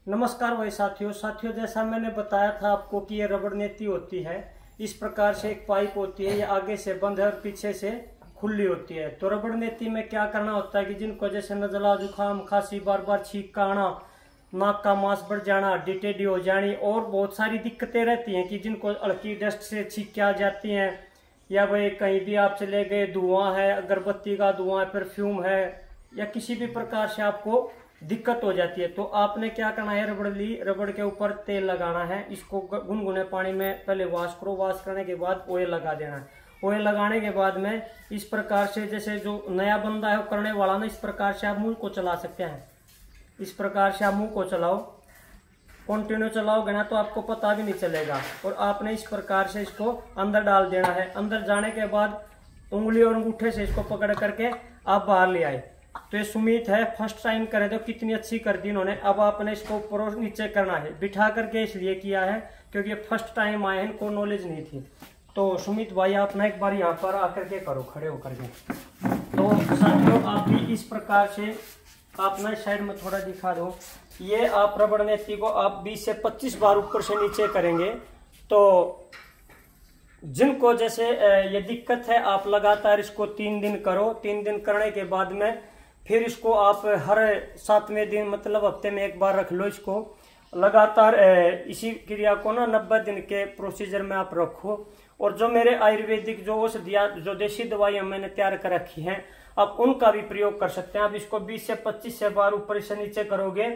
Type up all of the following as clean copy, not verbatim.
नमस्कार भाई साथियों, जैसा मैंने बताया था आपको कि ये रबड़ नेती होती है। इस प्रकार से एक पाइप होती है, ये आगे से बंद है और पीछे से खुली होती है। तो रबड़ नेती में क्या करना होता है कि जिनको जैसे नजला, जुकाम, खांसी, बार बार छींक का आना, नाक का मांस बढ़ जाना, डिटेडी हो जानी और बहुत सारी दिक्कतें रहती हैं कि जिनको हल्की डस्ट से छींक आ जाती हैं, या भाई कहीं भी आप चले गए, धुआं है, अगरबत्ती का धुआं है, परफ्यूम है, या किसी भी प्रकार से आपको दिक्कत हो जाती है, तो आपने क्या करना है, रबड़ के ऊपर तेल लगाना है। इसको गुनगुने पानी में पहले वॉश करो, वॉश करने के बाद ऑयल लगा देना है। ऑयल लगाने के बाद में इस प्रकार से, जैसे जो नया बंदा है वो करने वाला ना, इस प्रकार से आप मुंह को चला सकते हैं। इस प्रकार से आप मुंह को चलाओ, कंटिन्यू चलाओगे ना तो आपको पता भी नहीं चलेगा। और आपने इस प्रकार से इसको अंदर डाल देना है। अंदर जाने के बाद उंगली और अंगूठे से इसको पकड़ करके आप बाहर ले आए। तो ये सुमित है, फर्स्ट टाइम करे तो कितनी अच्छी कर दी इन्होंने। अब आपने इसको ऊपर और नीचे करना है, बिठा करके इसलिए किया है क्योंकि ये फर्स्ट टाइम आए हैं, इनको नॉलेज नहीं थी। तो सुमित भाई आप ना एक बार यहाँ पर आकर के करो, खड़े होकर के। तो साथियों आप भी इस प्रकार से, आप ना साइड में थोड़ा दिखा दो, ये आप रबड़ नेती को आप 20 से 25 बार ऊपर से नीचे करेंगे। तो जिनको जैसे ये दिक्कत है, आप लगातार इसको 3 दिन करो। 3 दिन करने के बाद में फिर इसको आप हर 7वें दिन, मतलब हफ्ते में एक बार रख लो इसको। लगातार इसी क्रिया को ना 90 दिन के प्रोसीजर में आप रखो। और जो मेरे आयुर्वेदिक जो औषधियाँ, जो देसी दवाइयाँ मैंने तैयार कर रखी हैं, आप उनका भी प्रयोग कर सकते हैं। आप इसको 20 से 25 से बार ऊपर से नीचे करोगे।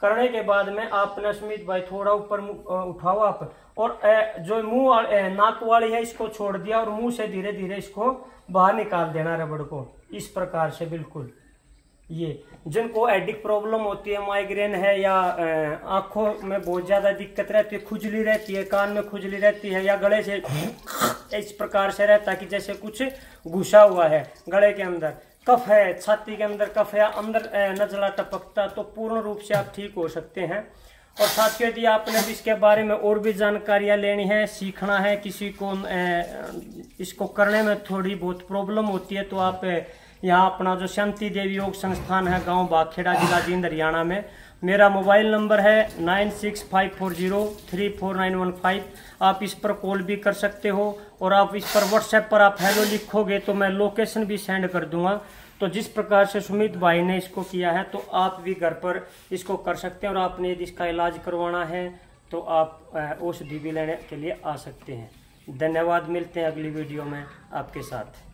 करने के बाद में आपने सुमित भाई थोड़ा ऊपर उठाओ आप, और जो मुंह नाक वाली है इसको छोड़ दिया और मुंह से धीरे धीरे इसको बाहर निकाल देना रबड़ को, इस प्रकार से बिल्कुल। ये जिनको एडिक प्रॉब्लम होती है, माइग्रेन है, या आंखों में बहुत ज्यादा दिक्कत रहती है, खुजली रहती है, कान में खुजली रहती है, या गले से इस प्रकार से रहता है कि जैसे कुछ घुसा हुआ है गले के अंदर, कफ है, छाती के अंदर कफ है, अंदर नजला टपकता, तो पूर्ण रूप से आप ठीक हो सकते हैं। और साथियों यदि आपने भी इसके बारे में और भी जानकारियां लेनी है, सीखना है, किसी को इसको करने में थोड़ी बहुत प्रॉब्लम होती है, तो आप यहाँ अपना जो शांति देवी योग संस्थान है, गांव बाखेड़ा, जिला जींद, हरियाणा में, मेरा मोबाइल नंबर है 9654034915। आप इस पर कॉल भी कर सकते हो, और आप इस पर व्हाट्सएप पर आप हेलो लिखोगे तो मैं लोकेशन भी सेंड कर दूंगा। तो जिस प्रकार से सुमित भाई ने इसको किया है, तो आप भी घर पर इसको कर सकते हैं। और आपने यदि इसका इलाज करवाना है तो आप औषधि भी लेने के लिए आ सकते हैं। धन्यवाद, मिलते हैं अगली वीडियो में आपके साथ।